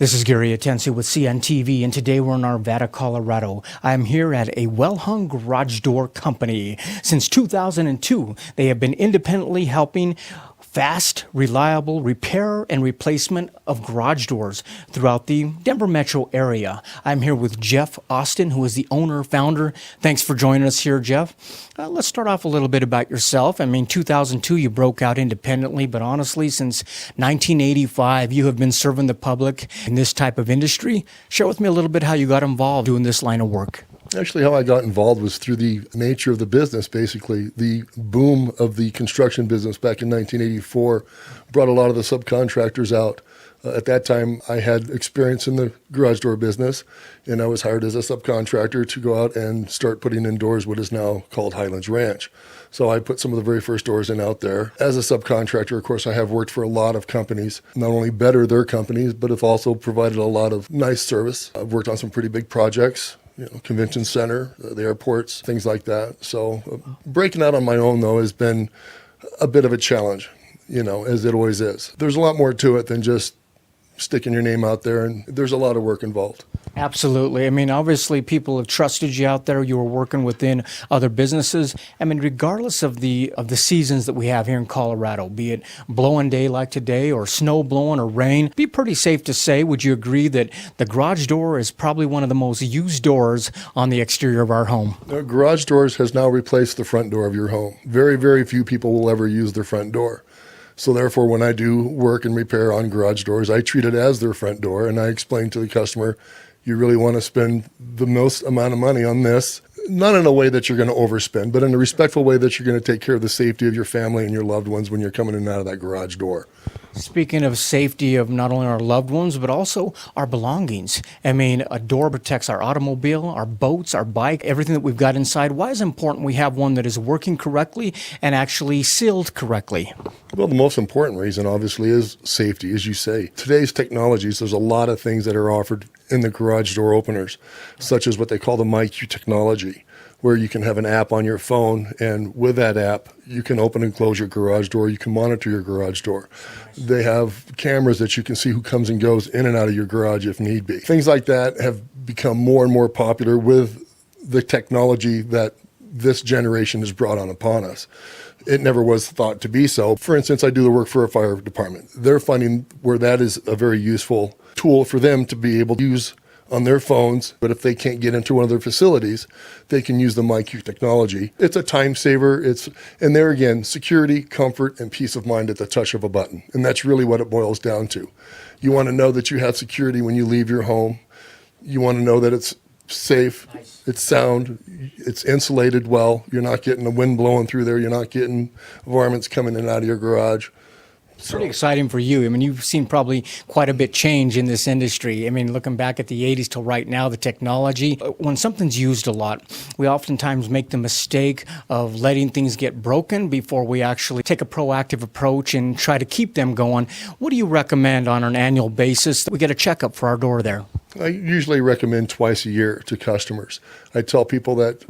This is Gary Atencio with CNTV, and today we're in Arvada, Colorado. I'm here at a well-hung garage door company. Since 2002, they have been independently helping fast, reliable repair and replacement of garage doors throughout the Denver metro area. I'm here with Jeff Austin, who is the owner, founder. Thanks for joining us here, Jeff. Let's start off a little bit about yourself. 2002, you broke out independently, but honestly, since 1985, you have been serving the public in this type of industry. Share with me a little bit how you got involved doing this line of work. Actually, how I got involved was through the nature of the business, basically. The boom of the construction business back in 1984 brought a lot of the subcontractors out. At that time, I had experience in the garage door business, and I was hired as a subcontractor to go out and start putting in doors, what is now called Highlands Ranch. So I put some of the very first doors in out there. As a subcontractor, of course, I have worked for a lot of companies, not only better their companies, but have also provided a lot of nice service. I've worked on some pretty big projects. Convention center, the airports, things like that. So breaking out on my own, though, has been a bit of a challenge, as it always is. There's a lot more to it than just sticking your name out there, and there's a lot of work involved. Absolutely. Obviously, people have trusted you out there. You were working within other businesses. Regardless of the seasons that we have here in Colorado, be it blowing day like today or snow blowing or rain, be pretty safe to say, would you agree that the garage door is probably one of the most used doors on the exterior of our home? Garage doors has now replaced the front door of your home. Very, very few people will ever use their front door. So therefore, when I do work and repair on garage doors, I treat it as their front door, and I explain to the customer, you really want to spend the most amount of money on this, not in a way that you're going to overspend, but in a respectful way that you're going to take care of the safety of your family and your loved ones when you're coming in and out of that garage door. Speaking of safety of not only our loved ones, but also our belongings. A door protects our automobile, our boats, our bike, everything that we've got inside. Why is it important we have one that is working correctly and actually sealed correctly? Well, the most important reason, obviously, is safety, as you say. Today's technologies, there's a lot of things that are offered in the garage door openers, such as what they call the MyQ technology, where you can have an app on your phone, and with that app, you can open and close your garage door. You can monitor your garage door. They have cameras that you can see who comes and goes in and out of your garage if need be. Things like that have become more and more popular with the technology that this generation has brought on upon us. It never was thought to be so. For instance, I do the work for a fire department. They're finding where that is a very useful tool for them to be able to use on their phones, but if they can't get into one of their facilities, they can use the MyQ technology. It's a time saver. And there again, security, comfort, and peace of mind at the touch of a button. And that's really what it boils down to. You want to know that you have security when you leave your home. You want to know that it's safe, it's sound, it's insulated well. You're not getting the wind blowing through there. You're not getting varmints coming in and out of your garage. It's pretty exciting for you. You've seen probably quite a bit change in this industry. Looking back at the 80s till right now, the technology, when something's used a lot, we oftentimes make the mistake of letting things get broken before we actually take a proactive approach and try to keep them going. What do you recommend on an annual basis that we get a checkup for our door there? I usually recommend twice a year to customers. I tell people that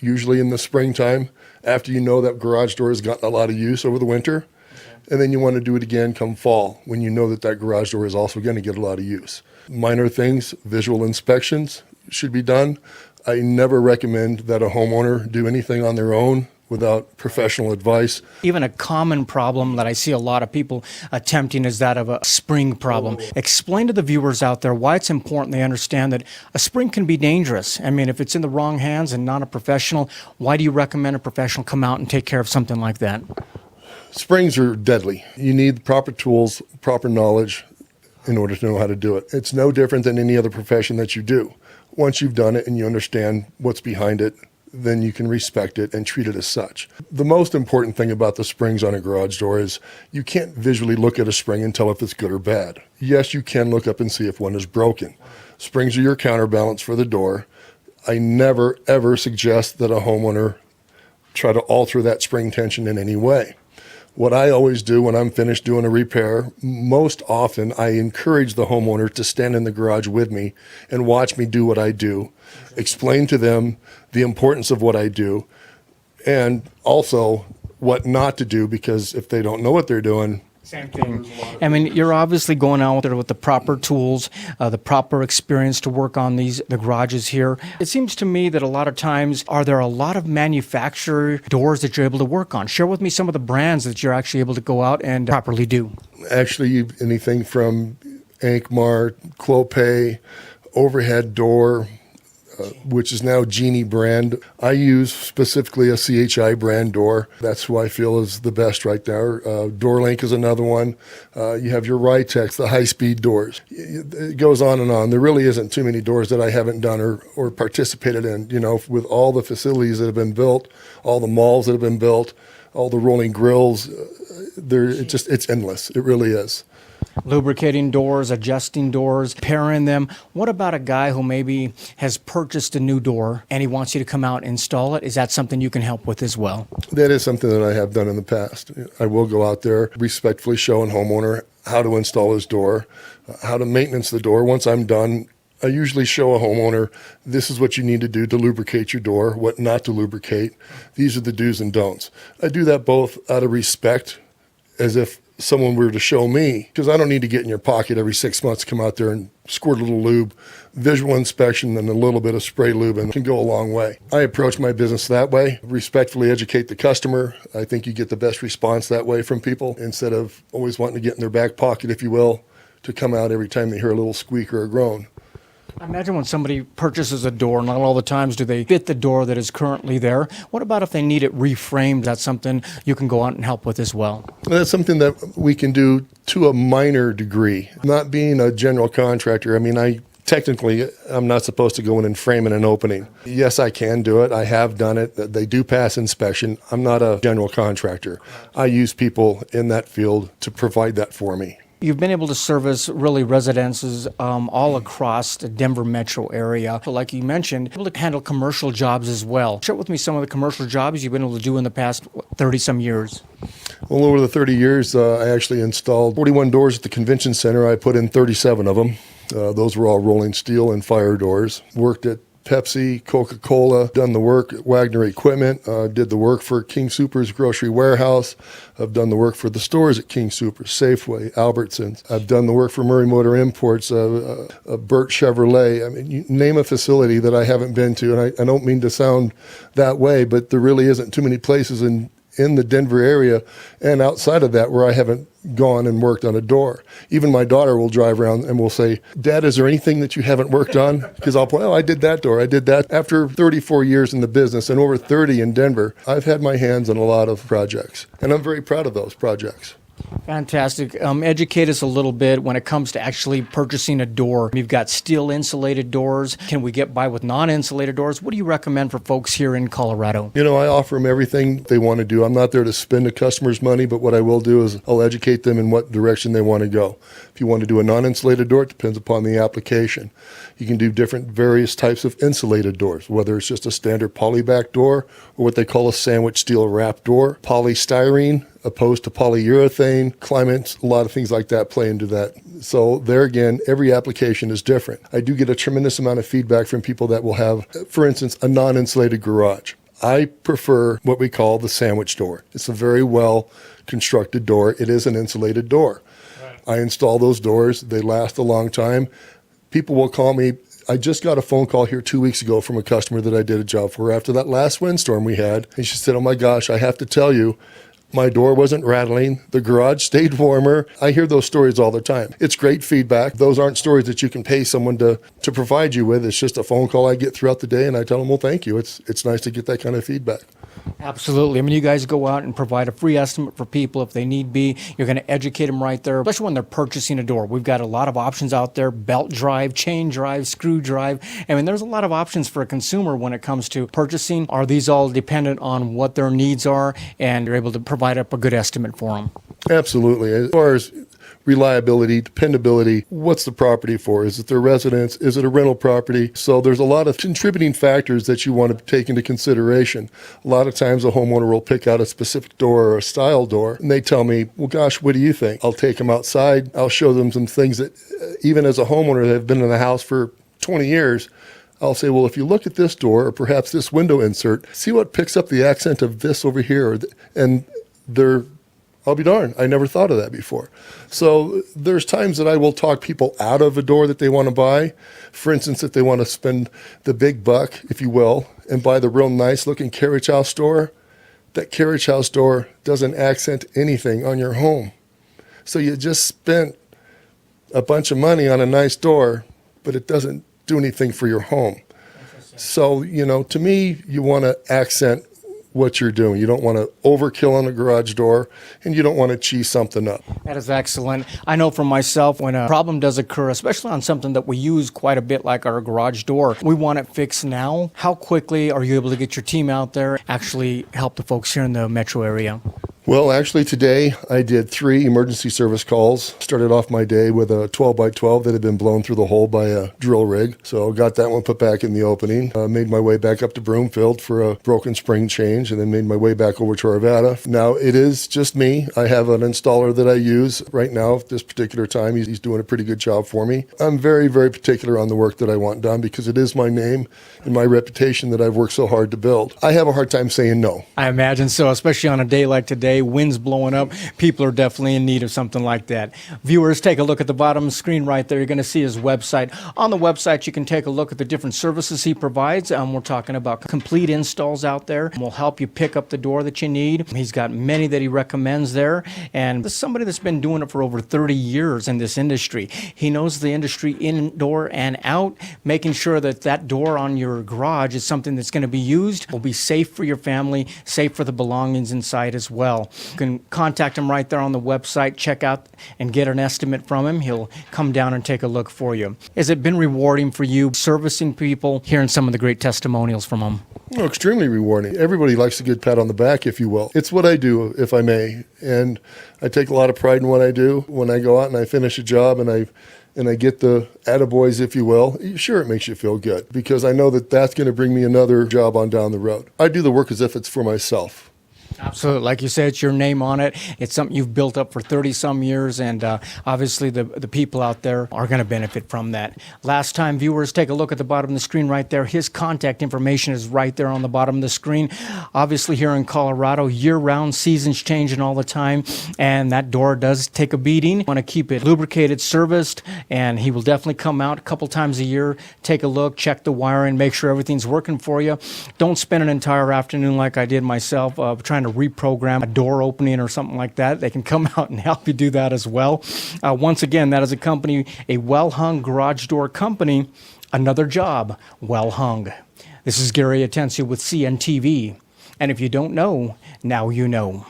usually in the springtime, after you know that garage door has gotten a lot of use over the winter, and then you want to do it again come fall when you know that that garage door is also going to get a lot of use. Minor things, visual inspections should be done. I never recommend that a homeowner do anything on their own without professional advice. Even a common problem that I see a lot of people attempting is that of a spring problem. Explain to the viewers out there why it's important they understand that a spring can be dangerous. If it's in the wrong hands and not a professional, why do you recommend a professional come out and take care of something like that? Springs are deadly. You need the proper tools, proper knowledge in order to know how to do it. It's no different than any other profession that you do. Once you've done it and you understand what's behind it, then you can respect it and treat it as such. The most important thing about the springs on a garage door is you can't visually look at a spring and tell if it's good or bad. Yes, you can look up and see if one is broken. Springs are your counterbalance for the door. I never, ever suggest that a homeowner try to alter that spring tension in any way. What I always do when I'm finished doing a repair, most often I encourage the homeowner to stand in the garage with me and watch me do what I do, explain to them the importance of what I do, and also what not to do, because if they don't know what they're doing, Same thing. I mean, you're obviously going out there with the proper tools, the proper experience to work on the garages here. It seems to me that a lot of times, are there a lot of manufacturer doors that you're able to work on? Share with me some of the brands that you're actually able to go out and properly do. Actually, anything from Ankmar, Clopay, overhead door, which is now Genie brand. I use specifically a CHI brand door. That's who I feel is the best right there. DoorLink is another one. You have your Ritex, the high-speed doors. It goes on and on. There really isn't too many doors that I haven't done or participated in. You know, with all the facilities that have been built, all the malls that have been built, all the rolling grills, it's endless. It really is. Lubricating doors, adjusting doors, pairing them. What about a guy who maybe has purchased a new door and he wants you to come out and install it? Is that something you can help with as well? That is something that I have done in the past. I will go out there, respectfully show a homeowner how to install his door, how to maintenance the door. Once I'm done, I usually show a homeowner, this is what you need to do to lubricate your door, what not to lubricate. These are the do's and don'ts. I do that both out of respect, as if someone were to show me, because I don't need to get in your pocket every 6 months, come out there and squirt a little lube, visual inspection, and a little bit of spray lube, and it can go a long way. I approach my business that way, respectfully educate the customer. I think you get the best response that way from people, instead of always wanting to get in their back pocket, if you will, to come out every time they hear a little squeak or a groan. I imagine when somebody purchases a door, not all the times do they fit the door that is currently there. What about if they need it reframed? That's something you can go out and help with as well. That's something that we can do to a minor degree. Not being a general contractor, I mean, technically, I'm not supposed to go in and frame in an opening. Yes, I can do it. I have done it. They do pass inspection. I'm not a general contractor. I use people in that field to provide that for me. You've been able to service really residences all across the Denver metro area. So like you mentioned, able to handle commercial jobs as well. Share with me some of the commercial jobs you've been able to do in the past 30-some years. Well, over the 30 years, I actually installed 41 doors at the convention center. I put in 37 of them. Those were all rolling steel and fire doors. Worked at Pepsi, Coca-Cola, done the work at Wagner Equipment, did the work for King Soopers Grocery Warehouse. I've done the work for the stores at King Soopers, Safeway, Albertsons. I've done the work for Murray Motor Imports, Burt Chevrolet. I mean, you name a facility that I haven't been to, and I don't mean to sound that way, but there really isn't too many places in the Denver area and outside of that where I haven't gone and worked on a door. Even my daughter will drive around and will say, Dad, is there anything that you haven't worked on? Because I'll point, I did that door. I did that. After 34 years in the business and over 30 in Denver, I've had my hands on a lot of projects, and I'm very proud of those projects. Fantastic. Educate us a little bit when it comes to actually purchasing a door. You've got steel insulated doors. Can we get by with non-insulated doors? What do you recommend for folks here in Colorado? You know, I offer them everything they want to do. I'm not there to spend the customer's money, but what I will do is I'll educate them in what direction they want to go. If you want to do a non-insulated door, it depends upon the application. You can do different various types of insulated doors, whether it's just a standard polyback door or what they call a sandwich steel wrap door, polystyrene opposed to polyurethane, climate, a lot of things like that play into that. So there again, every application is different. I do get a tremendous amount of feedback from people that will have, for instance, a non-insulated garage. I prefer what we call the sandwich door. It's a very well constructed door. It is an insulated door. Right. I install those doors. They last a long time. People will call me. I just got a phone call here 2 weeks ago from a customer that I did a job for after that last windstorm we had. And she said, oh my gosh, I have to tell you, my door wasn't rattling. The garage stayed warmer. I hear those stories all the time. It's great feedback. Those aren't stories that you can pay someone to provide you with. It's just a phone call I get throughout the day, and I tell them, well, thank you. It's nice to get that kind of feedback. Absolutely. I mean, you guys go out and provide a free estimate for people if they need be. You're going to educate them right there, especially when they're purchasing a door. We've got a lot of options out there: belt drive, chain drive, screw drive. I mean, there's a lot of options for a consumer when it comes to purchasing. Are these all dependent on what their needs are, and you're able to provide up a good estimate for them? Absolutely. As far as reliability, dependability, what's the property for? Is it their residence? Is it a rental property? So there's a lot of contributing factors that you want to take into consideration. A lot of times a homeowner will pick out a specific door or a style door, and they tell me, well, gosh, what do you think? I'll take them outside. I'll show them some things that even as a homeowner that have been in the house for 20 years, I'll say, well, if you look at this door or perhaps this window insert, see what picks up the accent of this over here. And they're I'll be darned. I never thought of that before. So there's times that I will talk people out of a door that they want to buy. For instance, if they want to spend the big buck, if you will, and buy the real nice looking carriage house door, that carriage house door doesn't accent anything on your home. So you just spent a bunch of money on a nice door, but it doesn't do anything for your home. So, to me, you want to accent what you're doing. You don't want to overkill on a garage door, and you don't want to cheese something up. That is excellent. I know for myself, when a problem does occur, especially on something that we use quite a bit like our garage door, we want it fixed now. How quickly are you able to get your team out there, actually help the folks here in the metro area? Well, actually today I did 3 emergency service calls. Started off my day with a 12x12 that had been blown through the hole by a drill rig. So got that one put back in the opening. Made my way back up to Broomfield for a broken spring change, and then made my way back over to Arvada. Now it is just me. I have an installer that I use right now at this particular time. He's doing a pretty good job for me. I'm very, very particular on the work that I want done because it is my name and my reputation that I've worked so hard to build. I have a hard time saying no. I imagine so, especially on a day like today, winds blowing up. People are definitely in need of something like that. Viewers, take a look at the bottom of the screen right there. You're going to see his website. On the website, you can take a look at the different services he provides. We're talking about complete installs out there. We'll help you pick up the door that you need. He's got many that he recommends there. And this is somebody that's been doing it for over 30 years in this industry. He knows the industry indoor and out, making sure that that door on your garage is something that's going to be used, will be safe for your family, safe for the belongings inside as well. You can contact him right there on the website, check out and get an estimate from him. He'll come down and take a look for you. Has it been rewarding for you servicing people, hearing some of the great testimonials from them? Oh, extremely rewarding. Everybody likes a good pat on the back, if you will. It's what I do, if I may. And I take a lot of pride in what I do. When I go out and I finish a job and I get the attaboys, if you will, sure, it makes you feel good because I know that that's going to bring me another job on down the road. I do the work as if it's for myself. Absolutely. Like you said, it's your name on it. It's something you've built up for 30-some years, and obviously the people out there are going to benefit from that. Last time, viewers, take a look at the bottom of the screen right there. His contact information is right there on the bottom of the screen. Obviously, here in Colorado, year-round, seasons changing all the time, and that door does take a beating. You want to keep it lubricated, serviced, and he will definitely come out a couple times a year, take a look, check the wiring, make sure everything's working for you. Don't spend an entire afternoon like I did myself trying to reprogram a door opening or something like that. They can come out and help you do that as well. Once again, that is a company, a well-hung garage door company. Another job, well hung. This is Gary Atencio with CNTV. And if you don't know, now you know.